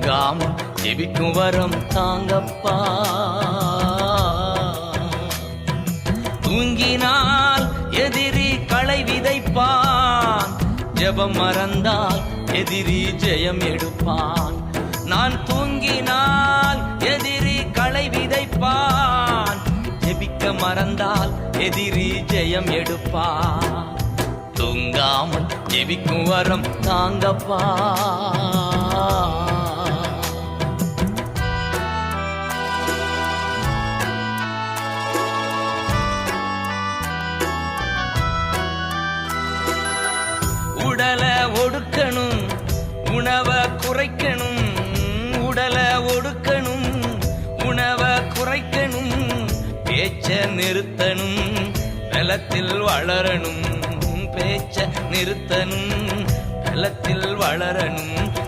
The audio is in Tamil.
தூங்காம ஜெபிக்கும் வரம் தாங்கப்பா. தூங்கினால் எதிரி களை விதைப்பான், ஜெபம் மறந்தால் எதிரி ஜெயம் எடுப்பான். நான் தூங்கினால் எதிரி களை விதைப்பான், ஜெபிக்க மறந்தால் எதிரி ஜெயம் எடுப்பான். தூங்காமல் ஜெபிக்கும் வரம் தாங்கப்பா. உடலை ஒடுக்கணும், உணவை குறைக்கணும். உடலை ஒடுக்கணும், உணவை குறைக்கணும். பேச்ச நிறுத்தணும், பலத்தில் வளரணும். பேச்ச நிறுத்தணும், பலத்தில் வளரணும்.